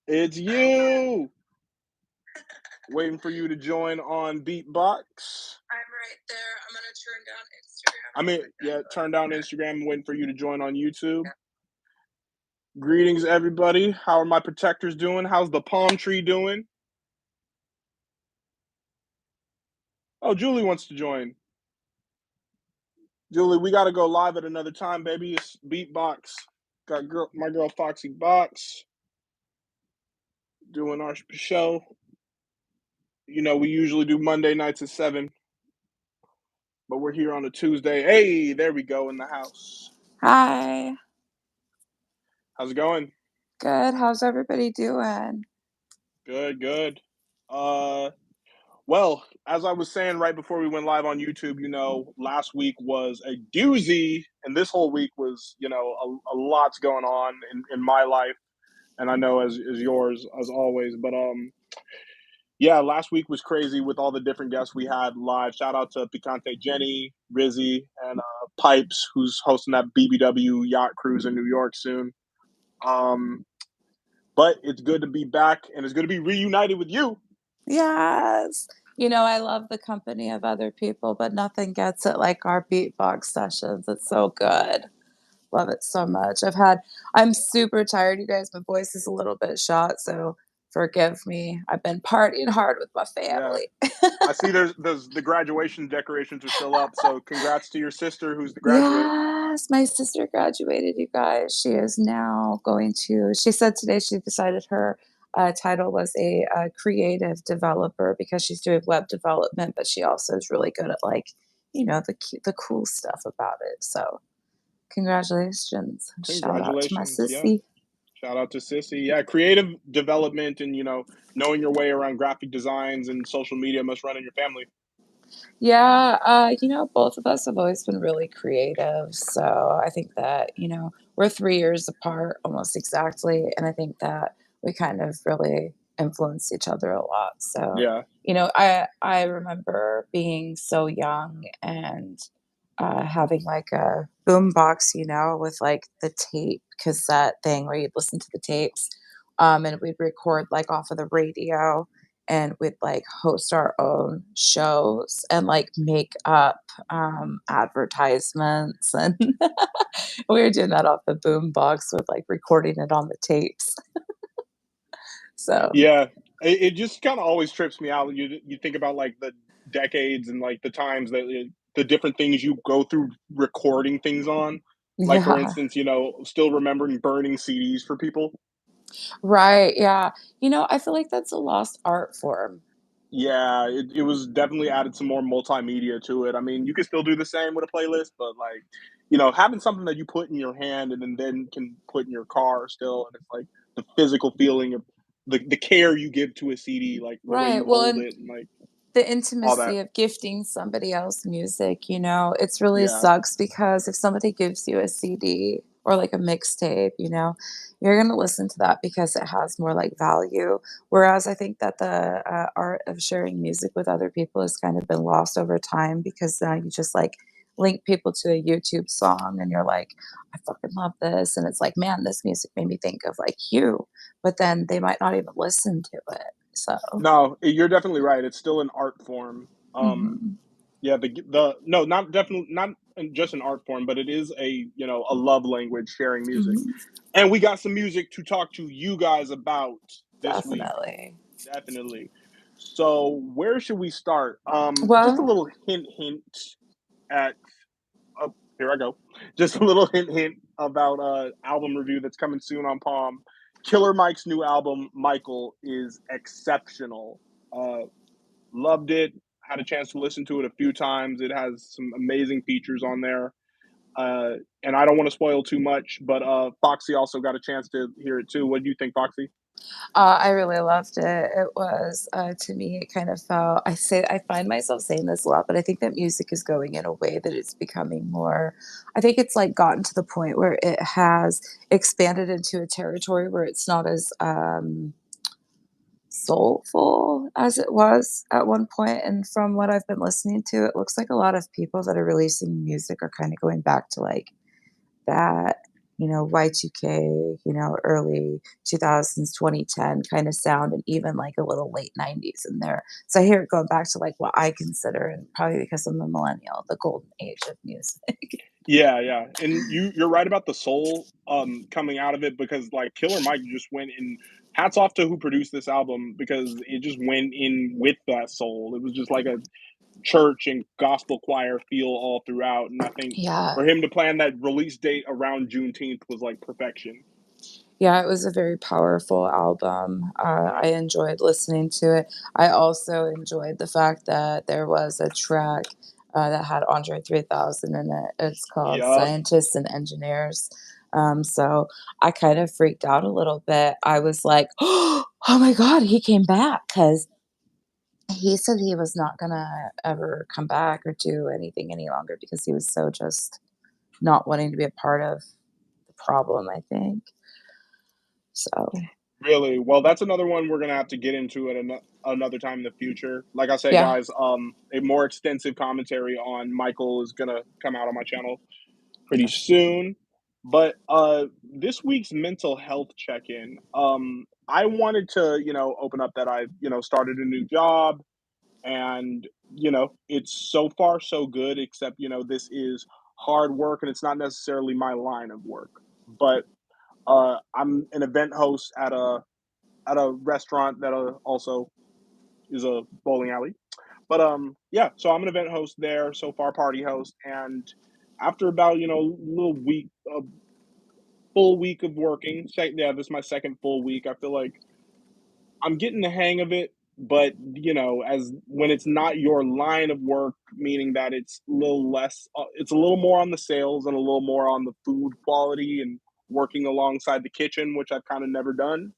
It's you. Waiting for you to join on Beatbox. I'm right there. I'm gonna turn down Instagram. Turn down Instagram. I'm waiting for you to join on YouTube. Yeah. Greetings, everybody. How are my protectors doing? How's the palm tree doing? Oh, Julie wants to join. Julie, we got to go live at another time, baby. It's Beatbox. Got my girl Fawxy Baux doing our show. You know, we usually do Monday nights at 7, but we're here on a Tuesday. Hey, there we go in the house. Hi. How's it going? Good. How's everybody doing? Good. Well, as I was saying right before we went live on YouTube, you know, last week was a doozy, and this whole week was, you know, a lot's going on in my life, and I know as yours as always. But yeah, last week was crazy with all the different guests we had live. Shout out to Picante Jenny, Rizzy, and Pipes, who's hosting that BBW yacht cruise in New York soon. But it's good to be back, and it's good to be reunited with you. Yes. You know, I love the company of other people, but nothing gets it like our beatbox sessions. It's so good. Love it so much. I'm super tired, you guys. My voice is a little bit shot, so forgive me. I've been partying hard with my family. Yeah. I see there's the graduation decorations are still up, so congrats to your sister who's the graduate. Yes, my sister graduated, you guys. She is now she said today she decided her title was a creative developer because she's doing web development, but she also is really good at the cool stuff about it. So congratulations. Shout out to my sissy. Yeah. Shout out to Sissy. Yeah, creative development and, you know, knowing your way around graphic designs and social media must run in your family. Yeah, both of us have always been really creative. So I think that, we're 3 years apart almost exactly. And I think that we kind of really influence each other a lot. So, yeah. I remember being so young and having like a boom box, with like the tape cassette thing where you'd listen to the tapes, and we'd record like off of the radio, and we'd like host our own shows and like make up advertisements, and we were doing that off the boom box with like recording it on the tapes. So yeah, it just kind of always trips me out. You think about like the decades and like the times that the different things you go through recording things on. Like for yeah. instance, you know, still remembering burning CDs for people. Right, yeah. I feel like that's a lost art form. Yeah, it was definitely added some more multimedia to it. I mean, you can still do the same with a playlist, but like, you know, having something that you put in your hand and then can put in your car still, and it's like the physical feeling of the care you give to a CD, like the way you Right. Well, hold and it and like the all that. intimacy of gifting somebody else music, it's really Yeah. sucks because if somebody gives you a CD or like a mixtape, you're going to listen to that because it has more like value. Whereas I think that the art of sharing music with other people has kind of been lost over time because now you just like link people to a YouTube song and you're like, I fucking love this. And it's like, man, this music made me think of like you, but then they might not even listen to it. So No, you're definitely right. It's still an art form. mhm. Yeah, no, not definitely not just an art form, but it is a love language, sharing music. Mhm. And we got some music to talk to you guys about this week. Definitely. Definitely. So where should we start? Just a Well, little hint at oh, here I go. Just a little hint about album review that's coming soon on Palm. Killer Mike's new album, Michael, is exceptional. Loved it. Had a chance to listen to it a few times. It has some amazing features on there. And I don't want to spoil too much, but Fawxy also got a chance to hear it too. What do you think, Fawxy? I really loved it. It was, to me, it kind of felt, I find myself saying this a lot, but I think that music is going in a way that it's becoming more, I think it's like gotten to the point where it has expanded into a territory where it's not as soulful as it was at one point. And from what I've been listening to, it looks like a lot of people that are releasing music are kind of going back to like that Y2K, early 2000s, 2010 kind of sound, and even like a little late 90s in there. So I hear it going back to like what I consider, and probably because I'm a millennial, the golden age of music. Yeah, yeah, and you're right about the soul, coming out of it because, like, Killer Mike just went in hats off to who produced this album because it just went in with that soul. It was just like a church and gospel choir feel all throughout, and I think Yeah. for him to plan that release date around Juneteenth was, like, perfection. Yeah, it was a very powerful album. Yeah. I enjoyed listening to it. I also enjoyed the fact that there was a track that had Andre 3000 in it. It's called Yup. Scientists and Engineers. So I kind of freaked out a little bit. I was like, oh my God, he came back because he said he was not going to ever come back or do anything any longer because he was so just not wanting to be a part of the problem, I think. So, Really? Well, that's another one we're gonna have to get into at another time in the future. Like I said, yeah. guys, a more extensive commentary on Michael is gonna come out on my channel pretty Yes. soon. But this week's mental health check-in, I wanted to, open up that I, started a new job, and it's so far so good. Except, this is hard work, and it's not necessarily my line of work. But I'm an event host at a restaurant that also is a bowling alley. But yeah, so I'm an event host there, so far party host, and after about little week, a full week of working, yeah, this is my second full week. I feel like I'm getting the hang of it, but as when it's not your line of work, meaning that it's a little less, it's a little more on the sales and a little more on the food quality and working alongside the kitchen, which I've kind of never done.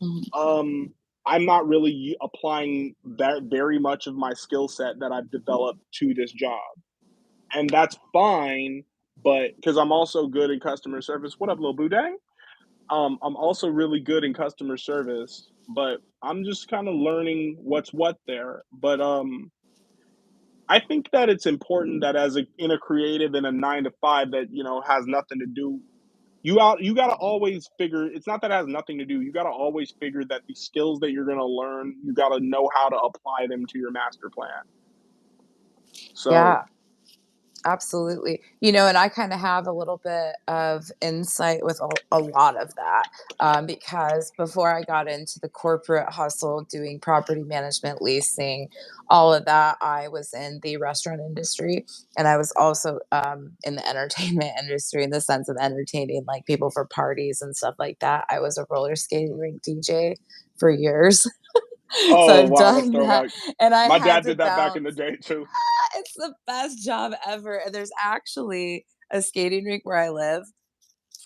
Mhm. Um, I'm not really applying that very much of my skill set that I've developed to this job, and that's fine. But because I'm also good in customer service, what up, Lil Boo Dang? I'm also really good in customer service, but I'm just kind of learning what's what there. But I think that it's important that as a in a creative in a 9 to 5 that has nothing to do you gotta always figure it's not that it has nothing to do, you gotta always figure that the skills that you're gonna learn, you gotta know how to apply them to your master plan. So Yeah. Absolutely. And I kind of have a little bit of insight with a lot of that because before I got into the corporate hustle, doing property management, leasing, all of that, I was in the restaurant industry, and I was also in the entertainment industry in the sense of entertaining like people for parties and stuff like that. I was a roller skating rink DJ for years. So oh I've wow, that's done that, throwback. and I My had dad to did that back in the bounce. day too. It's the best job ever, and there's actually a skating rink where I live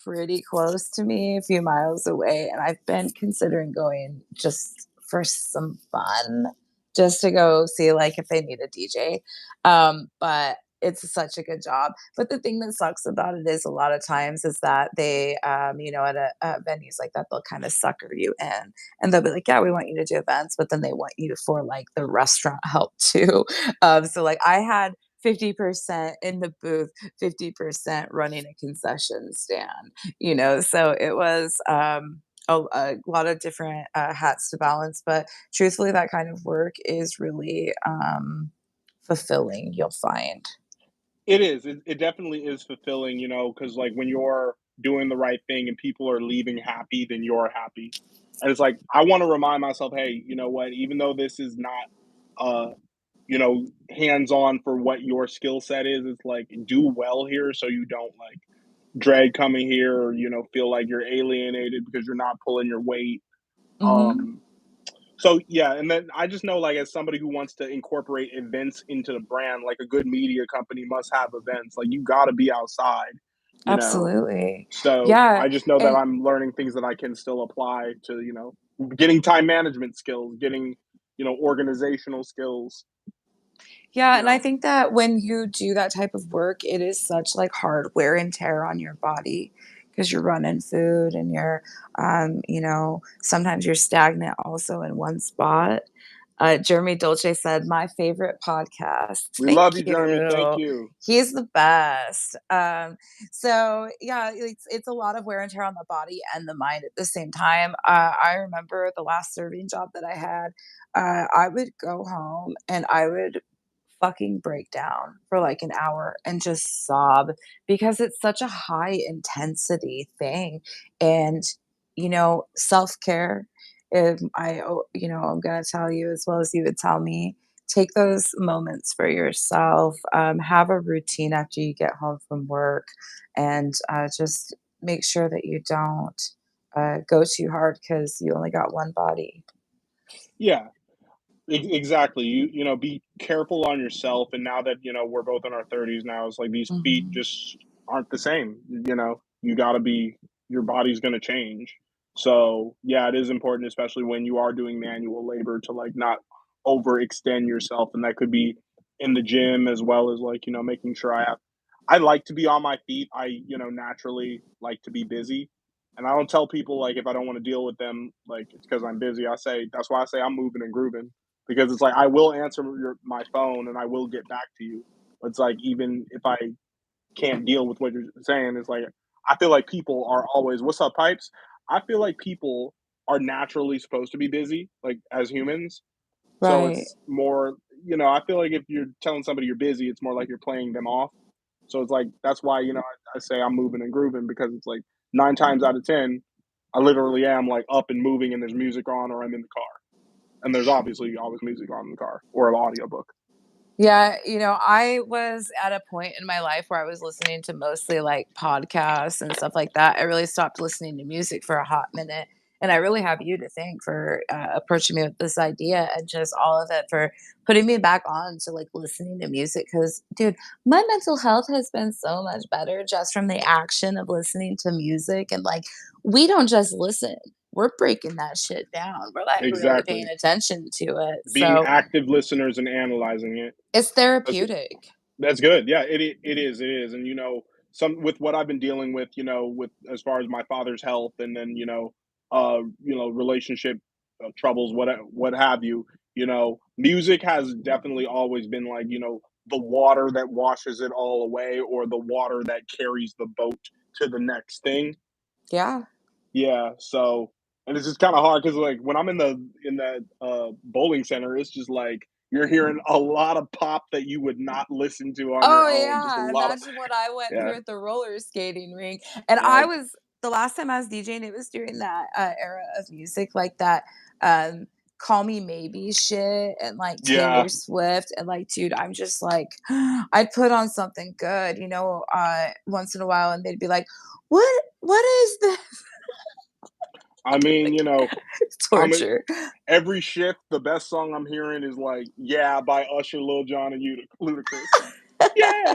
pretty close to me, a few miles away, and I've been considering going just for some fun, just to go see, like, if they need a DJ, but it's such a good job. But the thing that sucks about it is a lot of times is that they, at venues like that, they'll kinda sucker you in, and they'll be like, "Yeah, we want you to do events," but then they want you for, like, the restaurant help too. So, like, I had 50% in the booth, 50% running a concession stand. So it was a lot of different hats to balance, but truthfully that kind of work is really fulfilling, you'll find. It is. It definitely is fulfilling, because like when you're doing the right thing and people are leaving happy, then you're happy. And it's like I want to remind myself, hey, you know what? Even though this is not, hands on for what your skill set is, it's like do well here so you don't like dread coming here or feel like you're alienated because you're not pulling your weight. Mhm. Um, so yeah, and then I just know, like, as somebody who wants to incorporate events into the brand, like a good media company must have events. Like you got to be outside, you know. Absolutely. So Yeah, I just know that and I'm learning things that I can still apply to, getting time management skills, getting, organizational skills, yeah, you and I know. think that when you do that type of work, it is such like hard wear and tear on your body because you're running food and you're sometimes you're stagnant also in one spot. Jeremy Dolce said, "My favorite podcast." We Thank love you, Jeremy. Thank you. you. He's the best. So yeah, it's a lot of wear and tear on the body and the mind at the same time. I remember the last serving job that I had. I would go home and I would fucking break down for like an hour and just sob because it's such a high intensity thing. And, self care, if I'm going to tell you as well as you would tell me, take those moments for yourself, have a routine after you get home from work, and just make sure that you don't go too hard because you only got one body. Yeah, exactly. Be careful on yourself. And now that we're both in our 30s now, it's like these feet Mhm. just aren't the same. You got to be. Your body's going to change. So yeah, it is important, especially when you are doing manual labor, to like not overextend yourself, and that could be in the gym as well as like making sure I have. I like to be on my feet. I naturally like to be busy. And I don't tell people like if I don't want to deal with them, like it's because I'm busy. I say that's why I say I'm moving and grooving, because it's like I will answer my phone and I will get back to you. But it's like even if I can't deal with what you're saying, it's like I feel like people are always "What's up, pipes?" I feel like people are naturally supposed to be busy, like as humans. So Right. it's more, I feel like if you're telling somebody you're busy, it's more like you're playing them off. So it's like that's why I say I'm moving and grooving, because it's like 9 times out of 10, I literally am like up and moving, and there's music on, or I'm in the car, and there's obviously always music on in the car or an audiobook. Yeah, I was at a point in my life where I was listening to mostly like podcasts and stuff like that. I really stopped listening to music for a hot minute. And I really have you to thank for approaching me with this idea and just all of it for putting me back on to like listening to music. Cause, dude, my mental health has been so much better just from the action of listening to music. And like, we don't just listen, we're breaking that shit down. We're like really paying Exactly. attention to it. Being So active listeners and analyzing it. it's That's therapeutic. That's good. Yeah, it is, and some with what I've been dealing with, with as far as my father's health, and then relationship troubles, what have you. Music has definitely always been like the water that washes it all away, or the water that carries the boat to the next thing. Yeah. Yeah, so and it's just kinda hard because like, when I'm in that, bowling center, it's just like, you're hearing a lot of pop that you would not listen to on your Oh, own, just a yeah, lot of imagine what I went yeah, through at the roller skating rink, and yeah, the last time I was DJing, it was during that, era of music, like that, um, Call Me Maybe shit and, like, yeah. Taylor Swift, and, like, dude, I'm just like I'd put on something good, once in a while, and they'd be like, What is this?" I mean, It's I'm a torture. every shift, the best song I'm hearing is like, "Yeah" by Usher, Lil Jon, and Ludacris. Yeah,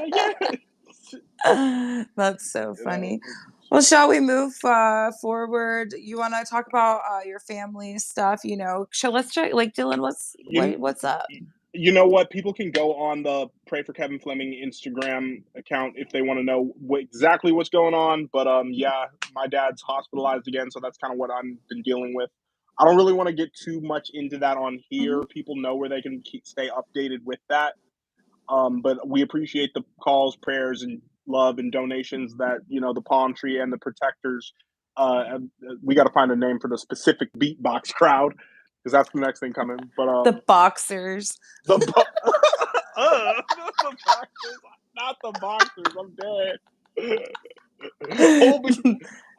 yeah. That's so You know, funny. Well, shall we move forward? You want to talk about your family stuff? Let's try. Like Dylan, you what's up? You know what? People can go on the Pray for Kevin Fleming Instagram account if they want to know exactly what's going on. But yeah, my dad's hospitalized again, so that's kind of what I've been dealing with. I don't really want to get too much into that on Mhm. here. People know where they can stay updated with that. But we appreciate the calls, prayers, and love and donations that the palm tree and the protectors. We got to find a name for the specific beatbox crowd, because that's the next thing coming. But The boxers. the the boxers, not the boxers. I'm dead.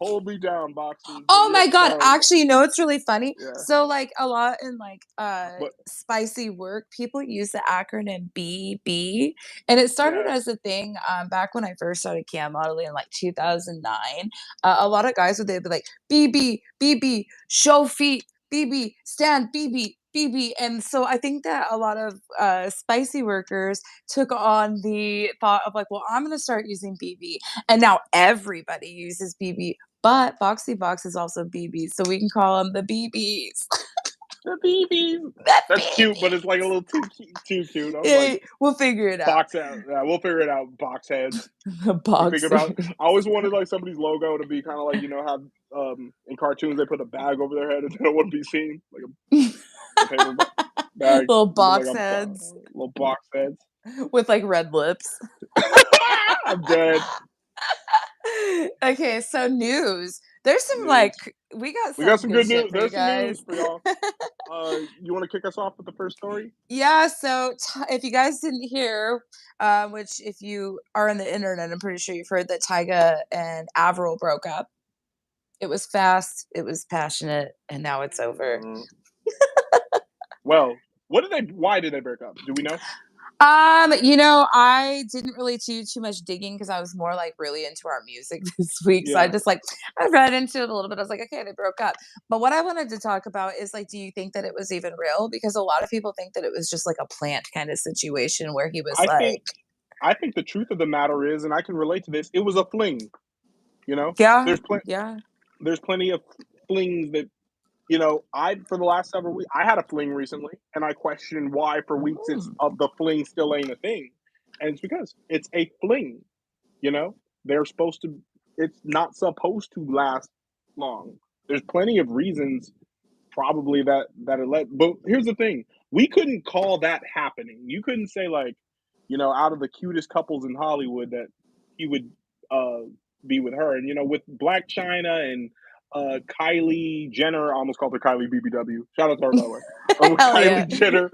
Hold me down, boxers. But Oh yeah, my god, no, actually, it's really funny? yeah, So, like, a lot in, like, but spicy work, people use the acronym BB, and it started yeah, as a thing, back when I first started cam modeling in, like, 2009. A lot of guys they'd be like, "BB, BB, show feet, BB, stand, BB, BB," and so I think that a lot of, spicy workers took on the thought of, like, "Well, I'm gonna start using BB," and now everybody uses BB. But Boxy Box is also BB, so we can call them the BBs. the BBs. The That's cute, but it's BBs. like a little too cute. I was like, Yeah, we'll figure it out. box out. Yeah, we'll figure it out. Box heads. The We figure about. boxers. I always wanted like somebody's logo to be kind of like how in cartoons they put a bag over their head and they don't want to be seen, like a paper Little like box a heads little box heads. with like red lips. I'm dead. Okay, so news. There's some News. we got We got some some good good shit news. for you There's some news guys. for y'all. You want to kick us off with the first story? Yeah, so if you guys didn't hear, which if you are on the internet, I'm pretty sure you've heard that Tyga and Avril broke up. It was fast, it was passionate, and now it's over. Mm. Well, why did they break up? Do we know? I didn't really do too much digging because I was more like really into our music this week. So I Yeah, just I read into it a little bit. I was like, okay, they broke up. But what I wanted to talk about is do you think that it was even real? Because a lot of people think that it was just like a plant kind of situation where he was I think I think the truth of the matter is, and I can relate to this, it was a fling. You know, yeah, there's plenty yeah. there's plenty of flings that I for the last several weeks I had a fling recently, and I questioned why for weeks it's Mm. of the fling still ain't a thing, and it's because it's a fling. You know, they're supposed to. It's not supposed to last long. There's plenty of reasons probably that it led. But here's the thing: we couldn't call that happening. You couldn't say out of the cutest couples in Hollywood that he would uh, be with her, and with Black China and Kylie Jenner. I almost called her Kylie BBW. Shout out to her by the way. With Hell yeah. Kylie Jenner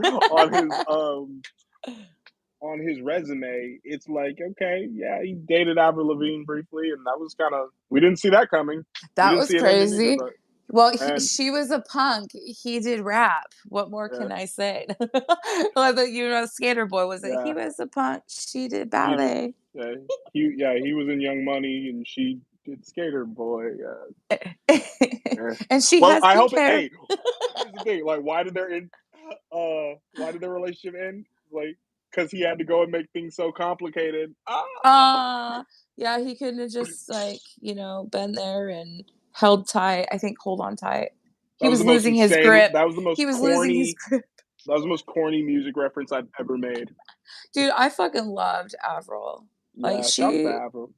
on his resume, it's like, okay, yeah, he dated Avril Lavigne briefly, and that was kind of we didn't see that coming. We That didn't was see it ending either, crazy. Well, and she was a punk. He did rap. What more yeah, can I say? Skater Boy was it? He yeah, was a punk. She did he did, ballet. he was in Young Money, and she did Skater Boy. Yeah. And she Well, has I pink hope it. hair. Hey, here's the thing: like, why did their relationship end? Like, because he had to go and make things so complicated. Ah, Yeah, he couldn't have just been there and held tight. I think hold on tight. He that was was the most losing his insane. grip. That was the most He was losing his corny. grip. That was the most corny music reference I've ever made. Dude, I fucking loved Avril. Like Yeah, shouts to Avril.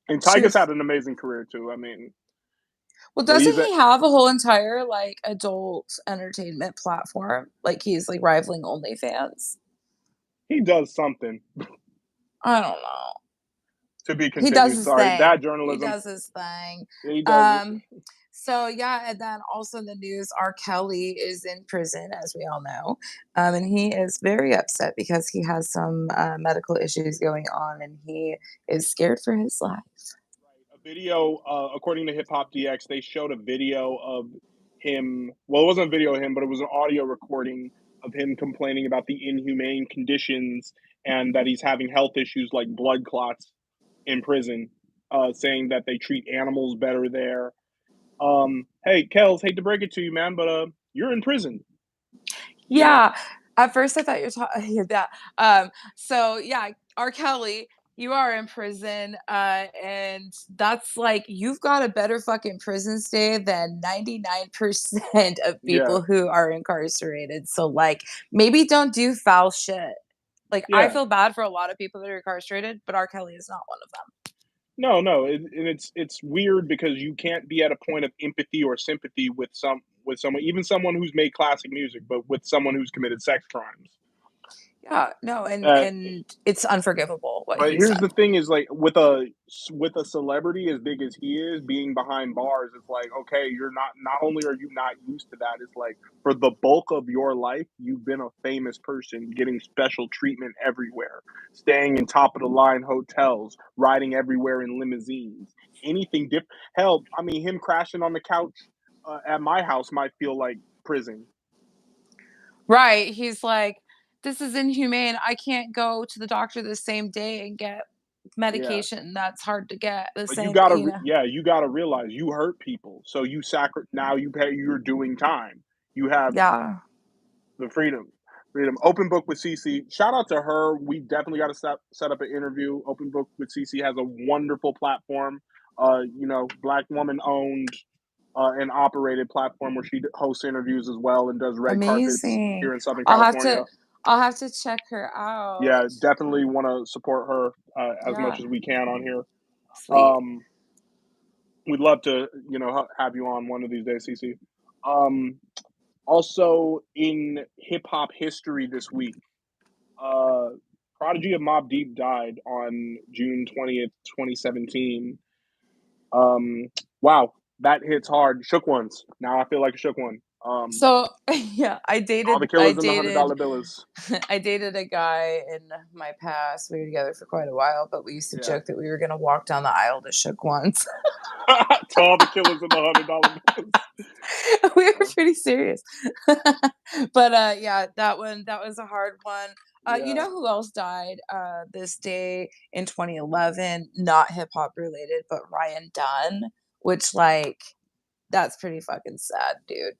And she Tyga's was had an amazing career too. I mean, well, but doesn't he's a, he have a whole entire adult entertainment platform? Like he's rivaling OnlyFans. he does something I don't know. to be He does continued. his Sorry, bad thing. He journalism. does his thing. He does. Um, so yeah, and then also in the news, R.Kelly is in prison, as we all know, and he is very upset because he has some medical issues going on, and he is scared for his life. Right. A video, according to Hip Hop DX, they showed a video of him. Well, it wasn't a video of him, but it was an audio recording of him complaining about the inhumane conditions and that he's having health issues like blood clots in prison, saying that they treat animals better there. Hey, Kels, hate to break it to you, man, but you're in prison. You know, Yeah. At first, I thought you were talking yeah, that. So yeah, R. Kelly, you are in prison, and that's you've got a better fucking prison stay than 99% of yeah, people who are incarcerated. So maybe don't do foul shit. I yeah. feel bad for a lot of people that are incarcerated, but R. Kelly is not one of them. No, no, and it's weird because you can't be at a point of empathy or sympathy with someone, even someone who's made classic music, but with someone who's committed sex crimes. Yeah, no, and Uh, and it's unforgivable what but he's here's done. the thing: is like with a celebrity as big as he is, being behind bars, it's like okay, you're not only are you not used to that, it's like for the bulk of your life, you've been a famous person, getting special treatment everywhere, staying in top of the line hotels, riding everywhere in limousines, anything different. Hell, I mean, him crashing on the couch at my house might feel like prison. Right, he's like, "This is inhumane, I can't go to the doctor the same day and get Yeah. medication that's hard to get the But you same gotta, you know?" yeah, you gotta realize you hurt people, so now you pay. You're doing time. You have Yeah, the freedom. Open book with CC. Shout out to her. We definitely got to set up an interview. Open book with CC has a wonderful platform. Black woman owned and operated platform where she hosts interviews as well and does red carpets amazing. here in Southern I'll have California. to I'll have to check her Yeah, out. definitely want to support her as much Yeah, as we can on here. sweet. Um, We'd love to, have you on one of these days, CC. Um, Also, in hip hop history this week, uh, Prodigy of Mobb Deep died on June 20th, 2017. Wow, that hits hard. Shook ones. Now I feel like a shook one. So yeah, I All the dated I killers and the dated $100 bills. I dated a guy in my past. We were together for quite a while, but we used to Yeah. joke that we were gonna walk down the aisle to shook ones. To all the killers and the $100 bills. We were pretty serious. But yeah, that was a hard one. You Yeah. know who else died this day in 2011? Not hip hop related, but Ryan Dunn, which like that's pretty fucking sad, dude.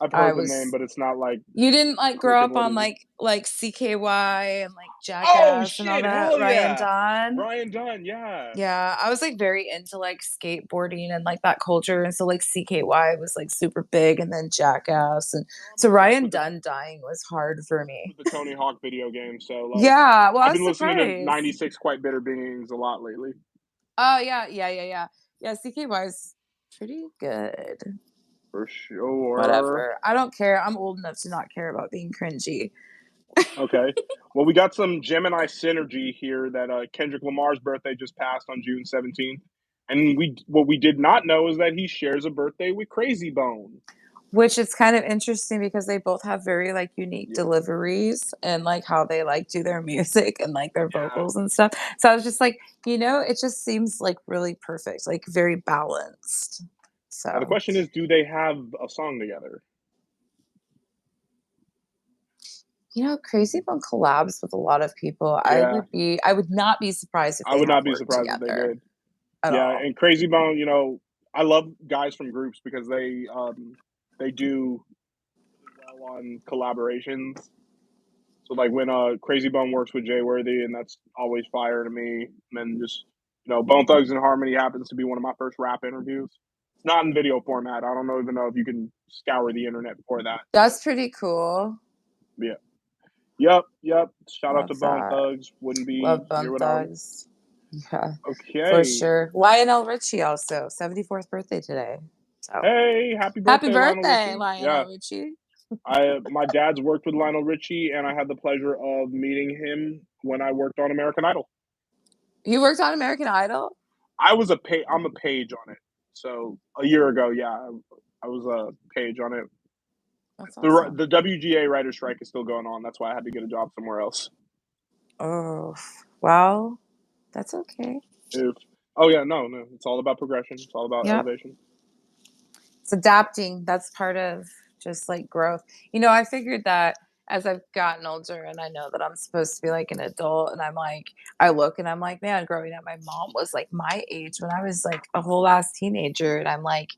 I've I heard the name, was but it's not like You didn't like grow clicking up what on is it? like CKY and like Oh Jackass and all shit, that? hell Ryan yeah. Dunn? Ryan Dunn, yeah. Yeah, I was like very into like skateboarding and like that culture. And so like CKY was like super big and then Jackass. And I'm so obsessed Ryan Dunn dying was hard for me. with the Tony Hawk video game, so like Yeah, well, I I've was been listening to surprised. 96 Quite Bitter Beings a lot lately. Oh yeah, yeah. Yeah, CKY is pretty good. For sure. Whatever. I don't care. I'm old enough to not care about being cringy. Okay. Well, we got some Gemini synergy here that Kendrick Lamar's birthday just passed on June 17th. And what we did not know is that he shares a birthday with Crazy Bone. Which is kind of interesting because they both have very like unique Yeah. deliveries and like how they like do their music and like their Yeah. vocals and stuff. So I was just like, it just seems like really perfect, like very balanced. Now the So, question is, do they have a song together? Crazy Bone collabs with a lot of people. Yeah. I would not be surprised if I they would have not be worked surprised if they together did. at Yeah, all. and Crazy Bone, I love guys from groups because they do really well on collaborations. So like when Crazy Bone works with Jay Worthy, and that's always fire to me. And then just Bone Thugs and Harmony happens to be one of my first rap interviews. It's not in video format. I don't even know if you can scour the internet for that. That's pretty cool. But yeah. Yep. Shout out to Love Bone that. Thugs. Wouldn't be Love here Bone without them. Thugs. Yeah, for Okay. sure. Lionel Richie also 74th birthday today. So Hey, happy happy birthday, Lionel birthday, Richie. Yeah. Lionel Richie. My dad's worked with Lionel Richie, and I had the pleasure of meeting him when I worked on American Idol. You worked on American Idol? I'm a page on it. So a year ago, yeah, I was a page on it. That's The awesome. the WGA writer's strike is still going on. That's why I had to get a job somewhere else. Oh, well, that's okay. Oh yeah, no, it's all about progression. It's all about Yep. elevation. It's adapting. That's part of just like growth. I figured that as I've gotten older and I know that I'm supposed to be like an adult, and I look and I'm like, man, growing up, my mom was like my age when I was like a whole ass teenager. And I'm like,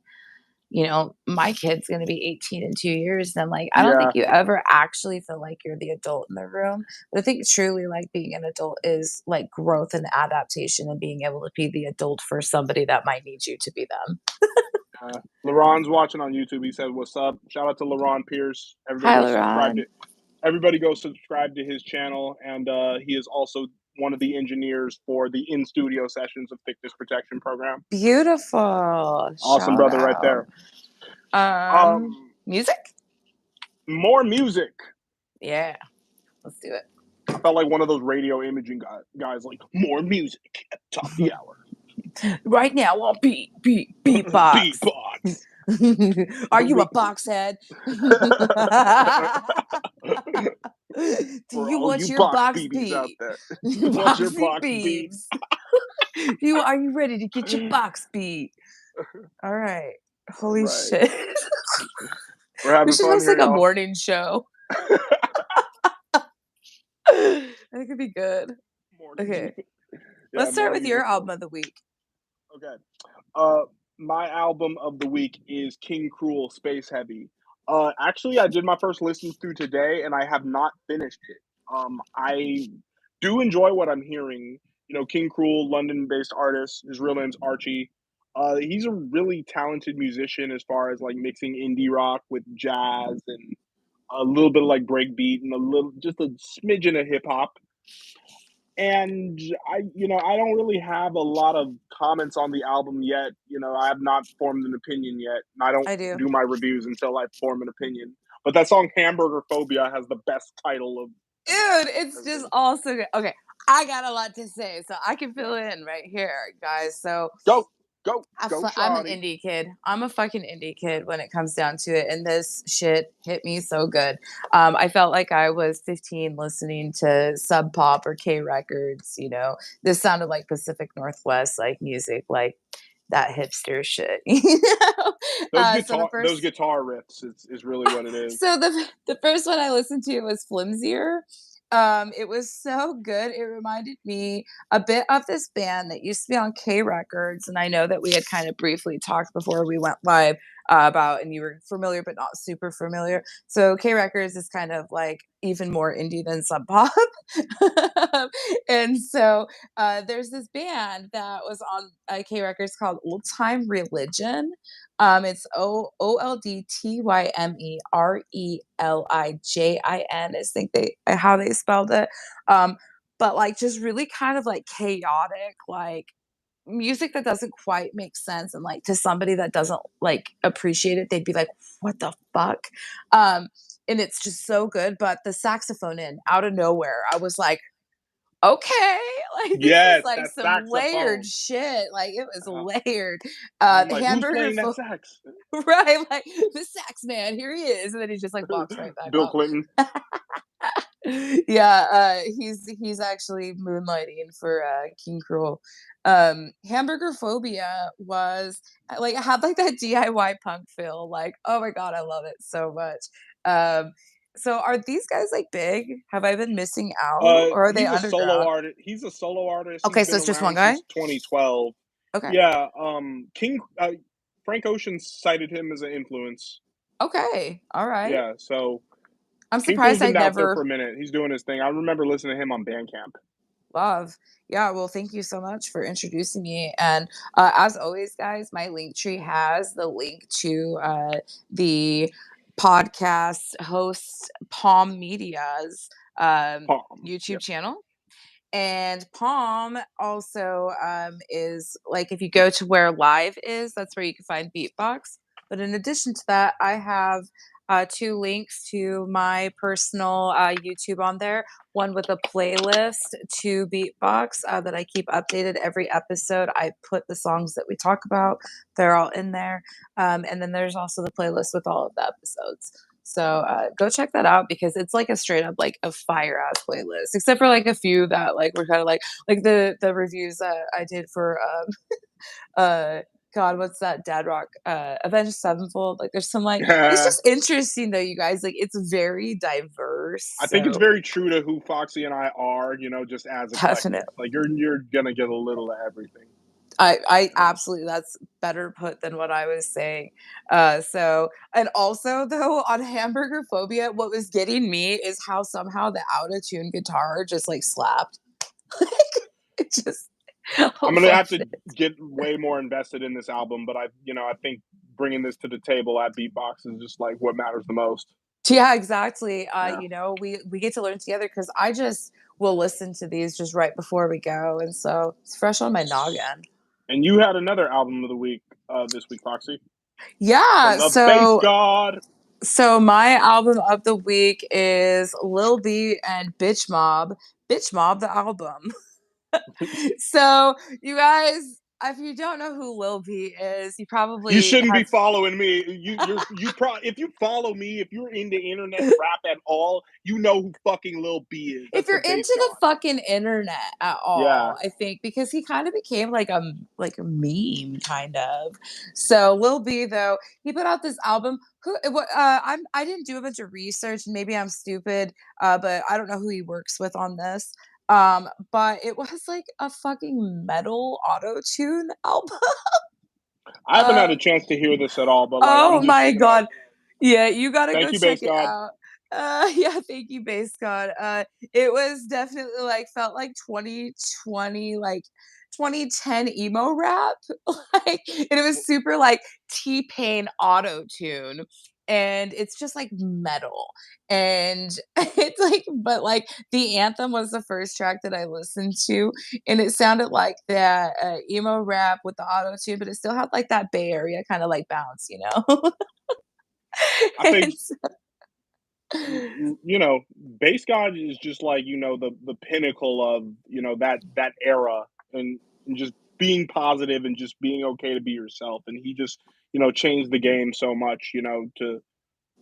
my kid's going to be 18 in 2 years. And I'm like, I don't Yeah, think you ever actually feel like you're the adult in the room. But I think truly like being an adult is like growth and adaptation and being able to be the adult for somebody that might need you to be them. LaRon's watching on YouTube. He said, "What's up?" Shout out to LaRon Pierce. Everybody Hi, go subscribe to. Laron. Everybody go subscribe to his channel, and he is also one of the engineers for the in studio sessions of Thickness Protection Program. Beautiful. Awesome Shout brother, right out. there. Um, Music? more music. Yeah, let's do it. I felt like one of those radio imaging guys like more music at the top of the hour. Right now, on beatbox. Beatbox. Are you a box head? Do For you all want you your box box BBs out beat? there. What's your Boxy box beat? beats. Are you ready to get your box beat? All right. Holy Right. shit. We're We having should fun host here, like a y'all. morning show. I think it'd be good. Okay. Let's start with Mornings your are fun. album of the week. Okay. My album of the week is King Krule, Space Heavy. Actually, I did my first listen through today, and I have not finished it. I do enjoy what I'm hearing. King Krule, London-based artist. His real name's Archie. He's a really talented musician as far as like mixing indie rock with jazz and a little bit of like breakbeat and just a smidgen of hip hop. And I don't really have a lot of comments on the album yet. I have not formed an opinion yet, and I don't I do. do my reviews until I form an opinion. But that song Hamburger Phobia has the best title of Dude, it's just all so good. Okay, I got a lot to say, so I can fill in right here, guys. So go, go, I'm an shawty. indie kid. I'm a fucking indie kid when it comes down to it, and this shit hit me so good. I felt like I was 15 listening to Sub Pop or K Records. You know, this sounded like Pacific Northwest like music, like that hipster shit. You know? So the Those first guitar riffs is really what it is. so the first one I listened to was Flimsier. It was so good. It reminded me a bit of this band that used to be on K Records, and I know that we had kind of briefly talked before we went live about, and you were familiar but not super familiar. So K Records is kind of like even more indie than Sub Pop, and so there's this band that was on K Records called Old Time Religion. It's OldTymeReLijin. I think they how they spelled it. But like just really kind of like chaotic, like music that doesn't quite make sense, and like to somebody that doesn't like appreciate it, they'd be like, "What the fuck?" Um, and it's just so good. But the saxophone in out of nowhere, I was like, okay, like this is Yes, like that some layered saxophone. shit. Like it was Uh, layered. I'm like, who's Hamburger playing that sax? right, like the sax man, here he is, and then he just like walks right back Bill off. Clinton. Yeah, he's actually moonlighting for King Krule. Hamburger Phobia was like it had like that DIY punk feel. Like, oh my god, I love it so much. Um, so are these guys like big? Have I been missing out, or are they He's a solo underground? artist. He's a solo artist. He's Okay, so been it's just one around guy. since 2012. Okay, Yeah, King Frank Ocean cited him as an influence. okay, all right. Yeah, so I'm King Krule's surprised I been out there for never a minute. He's doing his thing. I remember listening to him on Bandcamp. love. Yeah, well, thank you so much for introducing me. And as always, guys, my link tree has the link to the podcast host Palm Media's Palm. YouTube Yep. channel. And Palm also is like if you go to where live is, that's where you can find Beatbox. But in addition to that, I have two links to my personal YouTube on there. One with a playlist to Beatbox that I keep updated every episode. I put the songs that we talk about, they're all in there. And then there's also the playlist with all of the episodes. So go check that out because it's like a straight up like a fire ass playlist, except for like a few that like were kind of like the reviews that I did for uh God, what's that Dad Rock Avenged Sevenfold? Like there's some like it's I just interesting though, you guys. Like it's very diverse. think it's So very true to who Fawxy and I are, just as eclectic. definitely. Like you're gonna get a little of everything. I Yeah. absolutely that's better put than what I was saying. So and also though on Hamburger Phobia, what was getting me is how somehow the auto tune guitar just like slapped. Like it just I'm gonna have to holy get way more invested in this album, but I think bringing this to the table at Beatbox is just like what matters the most. yeah, exactly. Yeah. We get to learn together because I just will listen to these just right before we go, and so it's fresh on my noggin. And you had another album of the week this week, Foxy, Yeah, from the bass so god. my album of the week is Lil B and Bitch Mob. Bitch Mob, the album. So, you guys, if you don't know who Lil B is, you You probably shouldn't be have following me. If you follow me, if you're into internet rap at all, you know who fucking Lil B is. if That's the you're bass into the god. fucking internet at Yeah. all, I think because he kind of became like a meme kind of. So Lil B though, he put out this album. I didn't do a bunch of research, and maybe I'm stupid, but I don't know who he works with on this. But it was like a fucking metal auto tune album. I haven't had Uh, a chance to hear this at all, but like I'm Oh just, my god. Yeah, you gotta thank go you, check bass it god. out. Yeah, thank you, Base God. It was definitely like felt like 2020, like 2010 emo rap. Like, and it was super like T-Pain auto tune. And it's just like metal. And it's like, but like the anthem was the first track that I listened to. And it sounded like that emo rap with the auto tune, but it still had like that Bay Area kind of like bounce, you know? I And think so you know, Base God is just like, you know, the pinnacle of, you know, that era and just being positive and just being okay to be yourself. And he just, you know, changed the game so much, you know, to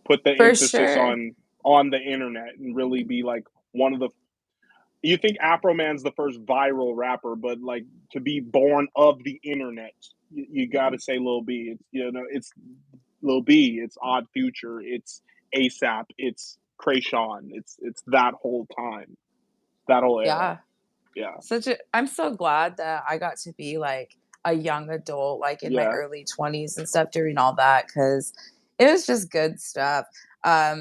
put the For emphasis sure. on the internet and really be like one of the you think Afro Man's the first viral rapper, but like to be born of the internet, you got to say Lil B. It's you know it's Lil B. It's Odd Future. It's ASAP. It's Krayshawn. It's that whole time, that whole era. Yeah. Yeah, I'm so glad that I got to be like a young adult, like in my yeah, early 20s and stuff during all that because it was just good stuff.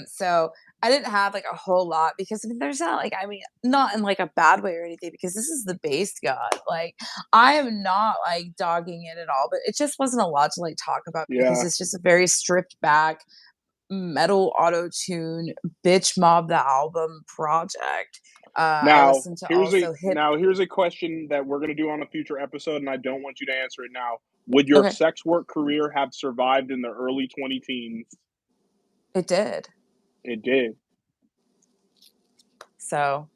So I didn't have like a whole lot because I mean, there's not like, I mean, not in like a bad way or anything because this is the bass god. Like, I am not like dogging it at all, but it just wasn't a lot to like talk about because yeah. it's just a very stripped back metal auto tune bitch mob the album project. I listened to also hip. Here's a question that we're gonna do on a future episode, and I don't want you to answer it now. Would your Okay, sex work career have survived in the early 20 teens? it did. It did. So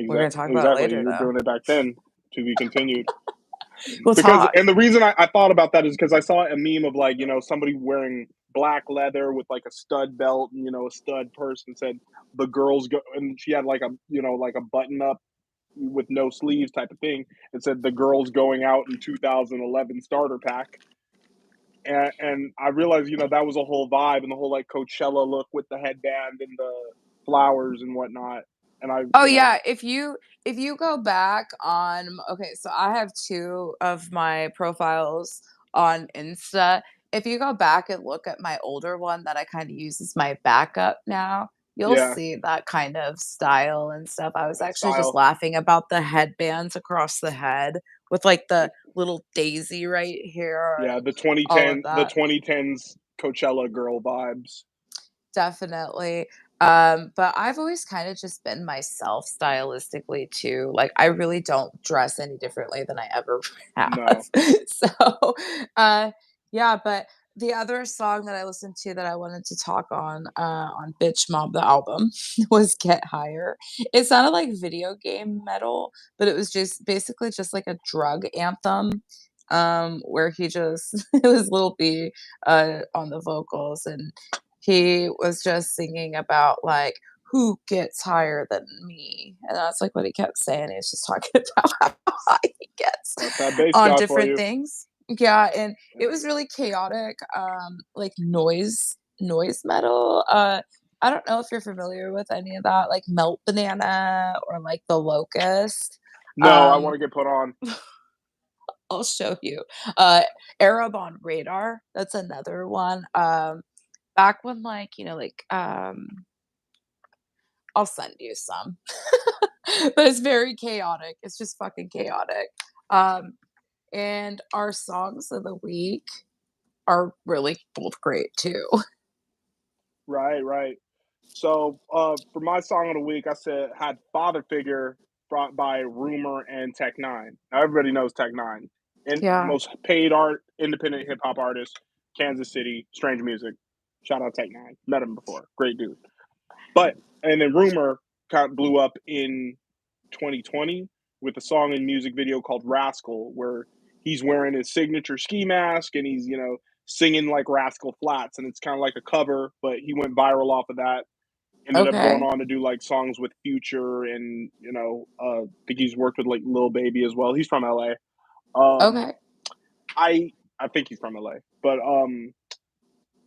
we're gonna talk about it Exactly. later, You're though. doing it back then to be continued. We'll Because talk. and the reason I thought about that is because I saw a meme of like, you know, somebody wearing black leather with like a stud belt and, you know, a stud purse and said the girls go and she had like a, you know, like a button up with no sleeves type of thing and said the girls going out in 2011 starter pack. And I realized, you know, that was a whole vibe and the whole like Coachella look with the headband and the flowers and whatnot. And I, Oh you know, yeah, if you go back on okay, so I have 2 of my profiles on Insta. If you go back and look at my older one that I kinda use as my backup now, you'll yeah, see that kind of style and stuff. I was that actually just style. laughing about the headbands across the head with, like, the little daisy right here Yeah, and all of the that. 2010s Coachella girl vibes. Definitely. But I've always kind of just been myself stylistically too. Like I really don't dress any differently than I ever have. No. So uh yeah, but the other song that I listened to that I wanted to talk on Bitch Mob the album was Get Higher. It sounded like video game metal, but it was just basically just like a drug anthem where he just it was Lil B on the vocals and he was just singing about like who gets higher than me, and that's like what he kept saying. He was just talking about how high he gets That's that bass on god for different you. things. Yeah, and Yeah. it was really chaotic, like noise metal. I don't know if you're familiar with any of that, like Melt Banana or like The Locust. No, I Um, wanna get put on. I'll show you. Uh, Arab on Radar. That's another one. Back when like, you know, like, I'll send you some. But it's very chaotic. It's just fucking chaotic. Um, and our songs of the week are really both great too. Right, right. So, for my song of the week, I said had Father Figure brought by Rumor and Tech Nine. Now everybody knows Tech Nine. And Yeah. most paid art independent hip hop artist, Kansas City, Strange Music. Shout out Tech Nine. Met him before. Great dude. But and then Rumor blew up in 2020 with a song and music video called Rascal, where he's wearing his signature ski mask and he's, you know, singing like Rascal Flats. And it's kind of like a cover, but he went viral off of that. Ended up going Okay. on to do like songs with Future and, you know, I think he's worked with like Lil Baby as well. He's from LA. Um, Okay. I think he's from LA, but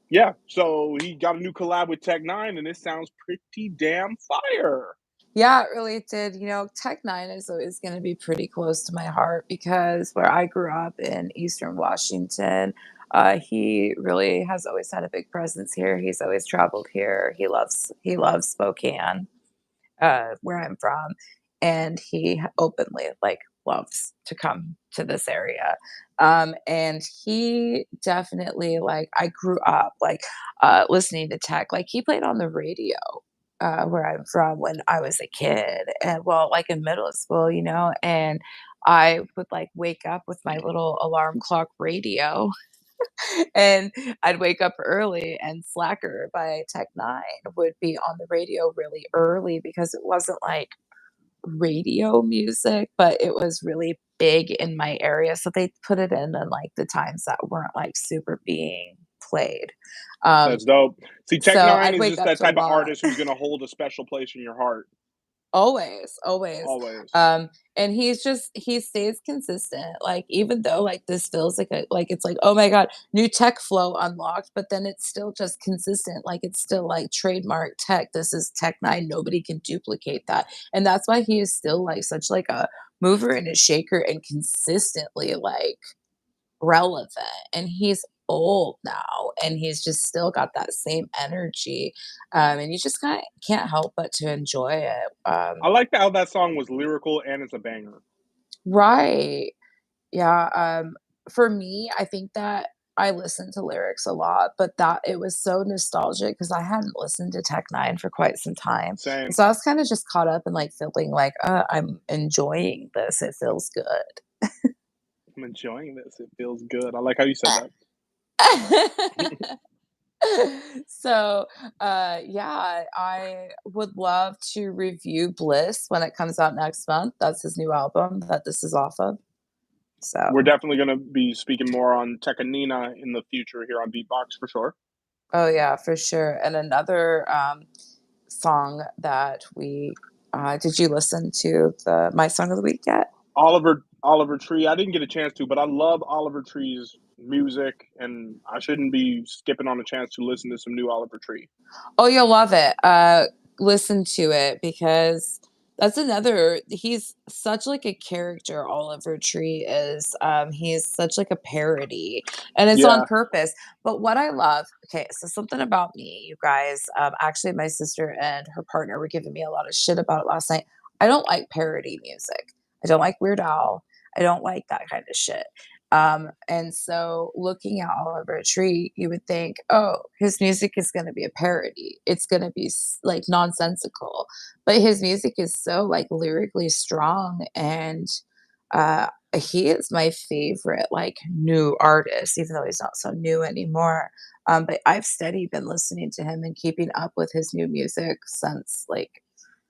yeah. So he got a new collab with Tech Nine, and it sounds pretty damn fire. Yeah, it really did. You know, Tech Nine is always going to be pretty close to my heart because where I grew up in Eastern Washington, he really has always had a big presence here. He's always traveled here. He loves Spokane, where I'm from, and he openly like loves to come to this area. And he definitely like I grew up like listening to tech. Like he played on the radio where I'm from when I was a kid, and well, like in middle school, you know, and I would like wake up with my little alarm clock radio And I'd wake up early, and Slacker by Tech Nine would be on the radio really early because it wasn't like radio music, but it was really big in my area, so they put it in, like, the times that weren't, like, super being played. Um, That's dope. See, Tech so Nine I'd is wake just up that to a type of lot. artist who's gonna hold a special place in your heart. Always, always. Always. And he stays consistent, like, even though, like, this feels like it's like, "Oh my god, new tech flow unlocked," but then it's still just consistent, like, it's still, like, trademark tech, this is Tech Nine, nobody can duplicate that, and that's why he is still, like, such, like, a mover and a shaker and consistently, like, relevant, and he's old now, and he's just still got that same energy, and you just kinda can't help but to enjoy it. I like how that song was lyrical and it's a banger. Right. Yeah, for me, I think that I listen to lyrics a lot, but that it was so nostalgic because I hadn't listened to Tech Nine for quite some time, and Same. so I was kinda just caught up and, like, feeling like, I'm enjoying this, it feels good." I'm enjoying this. It feels good. I like how you said that. So, yeah, I would love to review Bliss when it comes out next month. That's his new album that this is off of. We're So, definitely gonna be speaking more on Tekanina in the future here on Beatbox for sure. oh yeah, for sure. And another song that we did you listen to the My Song of the Week yet? Oliver Tree. I didn't get a chance to, but I love Oliver Tree's music, and I shouldn't be skipping on a chance to listen to some new Oliver Tree. Oh, you'll love it. Listen to it because that's another he's such like a character, Oliver Tree is. He's such like a parody and it's on Yeah. purpose. But what I love, okay, so something about me, you guys, actually my sister and her partner were giving me a lot of shit about it last night. I don't like parody music. I don't like Weird Al. I don't like that kind of shit. And so looking at Oliver Tree, you would think, oh, his music is going to be a parody. It's going to be like nonsensical, but his music is so like lyrically strong and he is my favorite like new artist, even though he's not so new anymore. But I've steady been listening to him and keeping up with his new music since like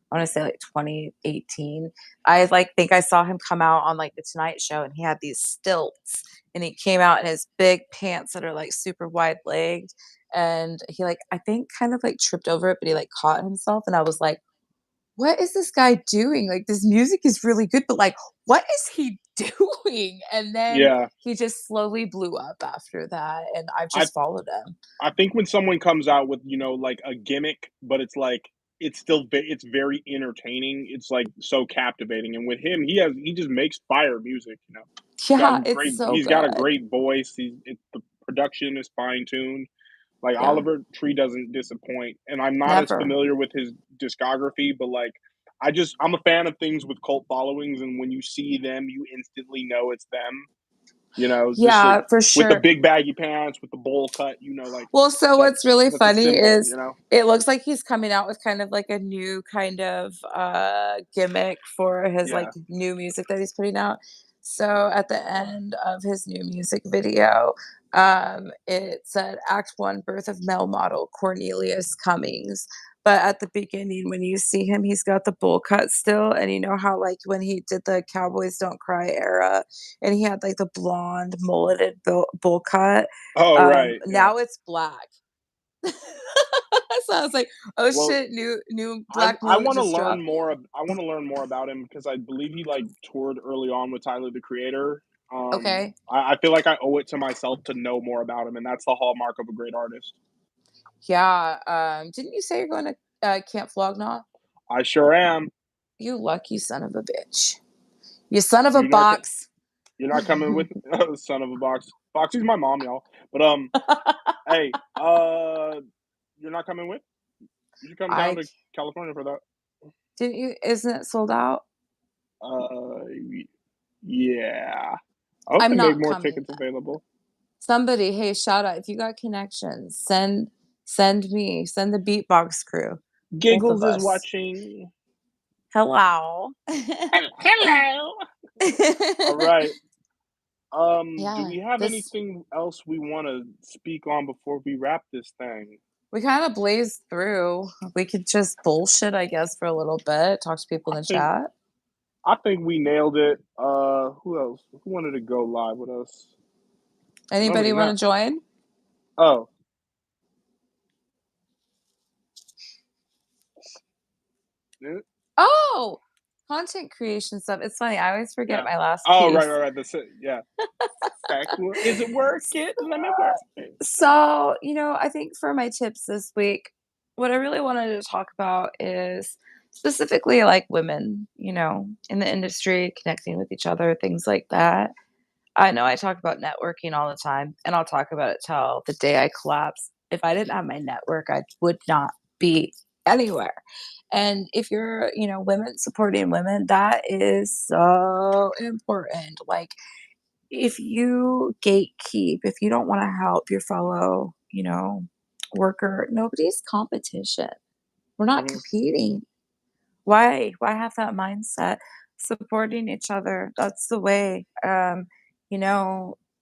I wanna say, like, 2018. I, like, think I saw him come out on, like, The Tonight Show, and he had these stilts, and he came out in his big pants that are, like, super wide-legged, and he, like, I think kind of, like, tripped over it, but he, like, caught himself, and I was like, "What is this guy doing? Like, this music is really good, but, like, what is he doing?" And then Yeah. he just slowly blew up after that, and I've I just followed him. I think when someone comes out with, like, a gimmick, but it's like it's still it's very entertaining, it's, like, so captivating, and with him, he just makes fire music, you know? Yeah, it's so He's got a good. great voice, the production is fine-tuned. Like, Yeah, Oliver Tree doesn't disappoint, and I'm not as never. familiar with his discography, but, like, I'm a fan of things with cult followings, and when you see them, you instantly know it's them, just, like, Yeah, for with the sure. big baggy pants, with the bowl cut, like, Well, so that what's really that's a funny symbol, is you know? it looks like he's coming out with kind of like a new kind of gimmick for his like Yeah. new music that he's putting out. So at the end of his new music video, it said Act One Birth of Male Model Cornelius Cummings. But at the beginning, when you see him, he's got the bowl cut still. And you know how, like, when he did the Cowboys Don't Cry era and he had like the blonde mulleted bowl cut, Oh, right, yeah. now it's black. So I was like, "Oh Well, shit, new black I mullet wanna just learn dropped." more I wanna learn more about him because I believe he, like, toured early on with Tyler, the Creator. Okay. I feel like I owe it to myself to know more about him, and that's the hallmark of a great artist. Yeah, didn't you say you're going to, Camp Flog Gnaw? I sure am. You lucky son of a bitch. You son of a You're not co box. you're not coming with son of a box. Foxy's my mom, y'all. But, hey, you're not coming with? You should come down I to California for that. didn't you isn't it sold out? Y yeah. I hope they I'm make not more coming tickets then. available. Somebody, hey, shout out, if you got connections, send the beatbox crew, both of Giggles is us. watching. Hello. Hello. Alright. Do Yeah, we have this anything else we want to speak on before we wrap this thing? we kind of blazed through. We could just bullshit, I guess, for a little bit, talk to people I in the think chat. I think we nailed it. Who else? Who wanted to go live with us? Anybody Nobody. want Not. to join? Oh. Yeah. Oh, content creation stuff. It's funny. I always forget Yeah. my last Oh, right, piece. right, right. Yeah. Is it working? Let me work it. So, I think for my tips this week, what I really wanted to talk about is specifically like women, in the industry, connecting with each other, things like that. I know I talk about networking all the time, and I'll talk about it till the day I collapse. If I didn't have my network, I would not be anywhere. And if you're, women supporting women, that is so important. Like, if you gatekeep, if you don't want to help your fellow, worker, nobody's competition. We're not Hmm. competing. Why have that mindset? Supporting each other, that's the way.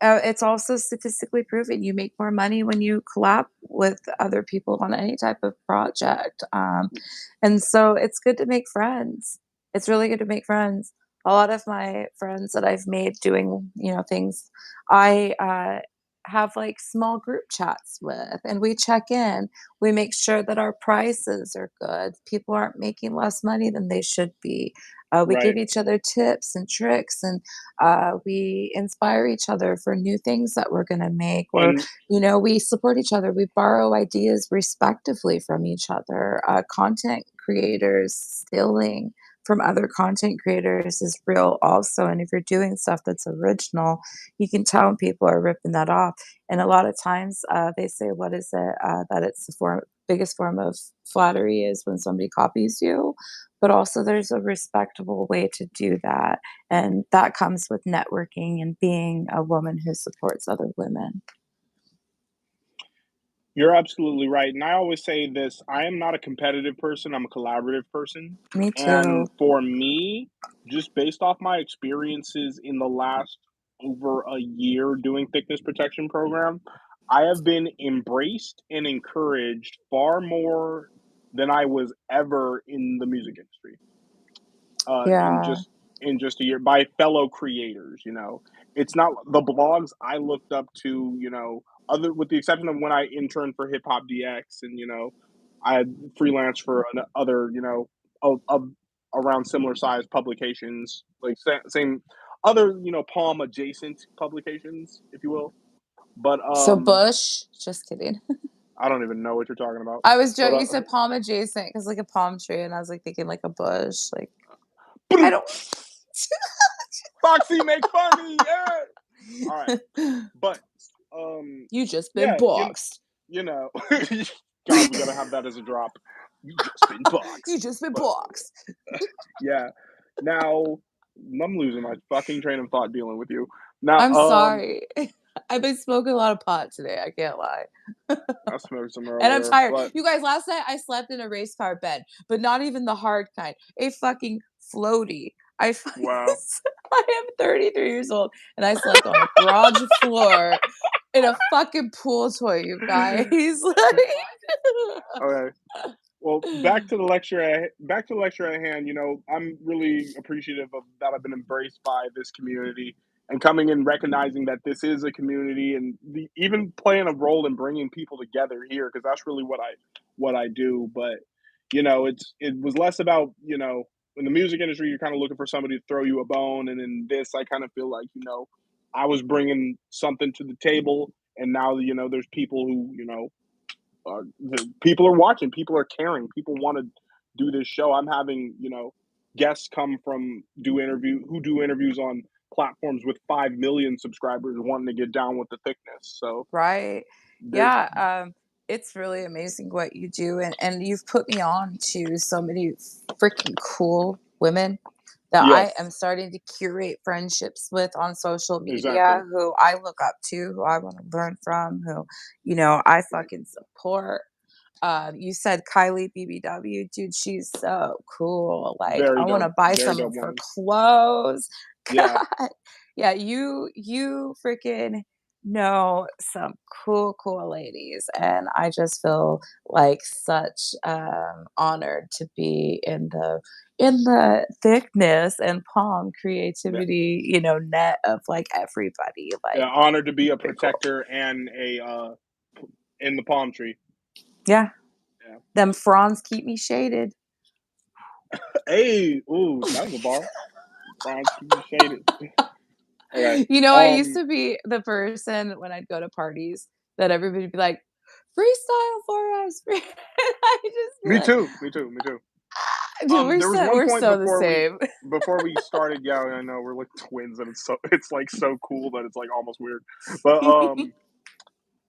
It's also statistically proven you make more money when you collab with other people on any type of project. And so it's good to make friends. It's really good to make friends. A lot of my friends that I've made doing, things, I have like small group chats with, and we check in. We make sure that our prices are good. People aren't making less money than they should be. We give Right. each other tips and tricks, and we inspire each other for new things that we're going to make. Or, And we support each other. We borrow ideas respectively from each other. Content creators stealing from other content creators is real, also. And if you're doing stuff that's original, you can tell when people are ripping that off. And a lot of times they say, what is it? That it's the biggest form of flattery is when somebody copies you. But also, there's a respectable way to do that. And that comes with networking and being a woman who supports other women. you're absolutely right. And I always say this, I am not a competitive person, I'm a collaborative person. Me And too. for me, just based off my experiences in the last over a year doing thickness protection program, I have been embraced and encouraged far more than I was ever in the music industry. uh, in Yeah. just in just a year by fellow creators. It's not the blogs I looked up to. Other with the exception of when I interned for Hip Hop DX, and I had freelance for other around similar size publications, like same other Palm adjacent publications, if you will. But So Bush, just kidding. I don't even know what you're talking about. I was But joking. You said palm adjacent because like a palm tree, and I was like thinking like a bush. Like I don't. Fawxy make funny, yeah. All right, but You just been yeah, boxed. you know, God, we gotta have that as a drop. You just been You boxed, just been but boxed. yeah. Now I'm losing my fucking train of thought dealing with you. Now, I'm sorry. I've been smoking a lot of pot today. I can't lie. I smoked some And I'm earlier, tired. but You guys, last night I slept in a race car bed, but not even the hard kind. A fucking floaty. I fucking wow. I am 33 years old and I slept on a garage floor in a fucking pool toy, you guys. Okay. Well, back to the lecture at hand. I'm really appreciative of that. I've been embraced by this community and coming in, recognizing that this is a community, and even playing a role in bringing people together here, because that's really what I do. But it was less about in the music industry you're kind of looking for somebody to throw you a bone, and in this I kind of feel like I was bringing something to the table, and now there's people who people are watching, people are caring, people want to do this show. I'm having guests come from do interviews on platforms with 5 million subscribers wanting to get down with the thickness. So Right. there's Yeah, it's really amazing what you do, and you've put me on to so many freaking cool women that I am yes, starting to curate friendships with on social exactly. media, who I look up to, who I want to learn from, who, I fucking support. You said Kylie BBW, dude, she's so cool. Like, I Very want to dope, buy very some of dope her woman. clothes. Yeah. God. Yeah, you freaking know some cool ladies, and I just feel like such honored to be in the thickness and palm Yeah, creativity, net of like everybody. yeah, Like honored to be a very cool. protector and a in the palm tree. Yeah, Yeah. them fronds keep me shaded. Hey, ooh, that was a bar. Bronze keep you shaded. Okay. I used to be the person when I'd go to parties that everybody'd be like, "Freestyle for us." I just be Me like, too. Me too. Me too. "Dude, we're There was so one we're point so the same." before we started. Yeah, I know we're like twins, and it's like so cool that it's like almost weird. But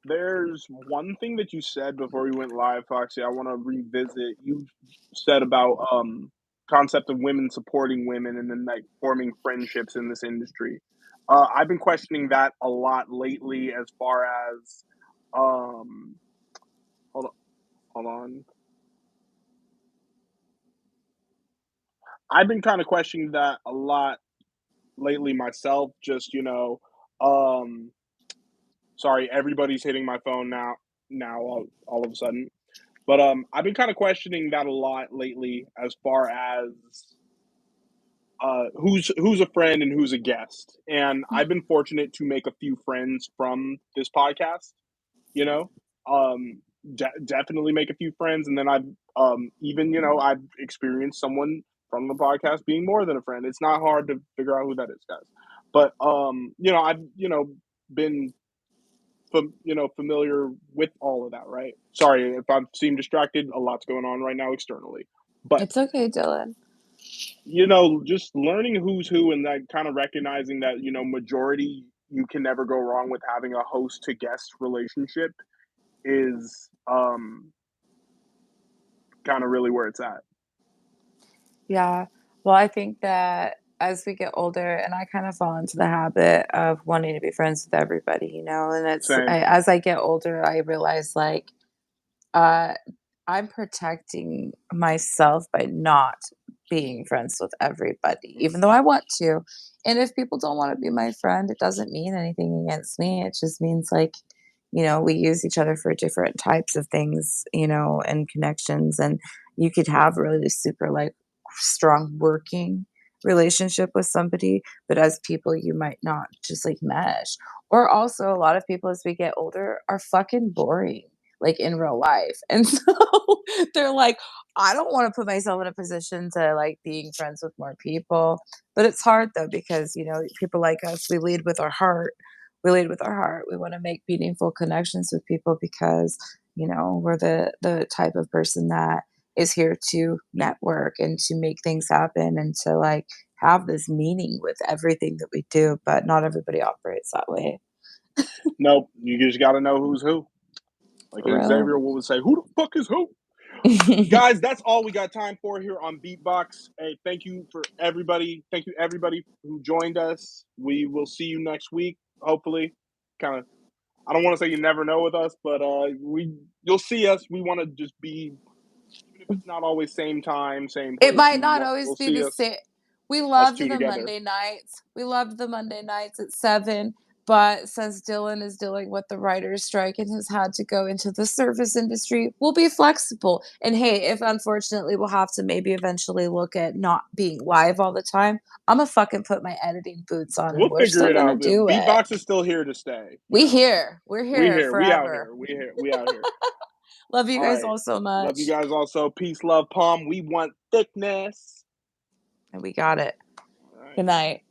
there's one thing that you said before we went live, Foxy. I want to revisit. You said about concept of women supporting women and then like forming friendships in this industry. I've been questioning that a lot lately, as far as um, hold on, hold on. I've been kind of questioning that a lot lately myself. Just um, sorry, everybody's hitting my phone now. Now all of a sudden. But I've been kind of questioning that a lot lately, as far as who's a friend and who's a guest. And I've been fortunate to make a few friends from this podcast. You know, definitely make a few friends, and then I've even I've experienced someone from the podcast being more than a friend. It's not hard to figure out who that is, guys. But I've been familiar with all of that, right? Sorry if I seem distracted. A lot's going on right now externally, but It's okay, Dylan. just learning who's who and that kind of recognizing that majority you can never go wrong with having a host to guest relationship is kind of really where it's at. Yeah. Well, I think that as we get older, and I kind of fall into the habit of wanting to be friends with everybody, and Same. as I get older, I realize like uh, I'm protecting myself by not being friends with everybody, even though I want to. And if people don't want to be my friend, it doesn't mean anything against me. It just means like, we use each other for different types of things, and connections. And you could have really super like strong working relationship with somebody, but as people, you might not just like mesh. Or also, a lot of people as we get older are fucking boring like in real life. And so they're like, I don't want to put myself in a position to like being friends with more people. But it's hard though, because, people like us, we lead with our heart. We lead with our heart. We want to make meaningful connections with people because, we're the type of person that is here to network and to make things happen and to like have this meaning with everything that we do. But not everybody operates that way. Nope, you just got to know who's who. Like For real. Xavier would say, who the fuck is who? Guys, that's all we got time for here on Beatbox. Hey, thank you for everybody. Thank you everybody who joined us. We will see you next week. Hopefully, kind of. I don't want to say you never know with us, but you'll see us. We want to just be, even if it's not always same time, same It place. might not always We'll be see the us same. We us loved two the together. Monday nights. We loved the Monday nights at 7, but since Dylan is dealing with the writer's strike and has had to go into the service industry, we'll be flexible. And hey, if unfortunately we'll have to maybe eventually look at not being live all the time, Imma fucking put my editing boots on and We'll we're figure still it gonna out. do it. Beatbox is still here to stay. We here. We're We here here. We out forever. here. We here. We out here. Love you All guys right. all so Love you much. guys also. Peace, love, palm. We want thickness. And we got it. All right. Good night.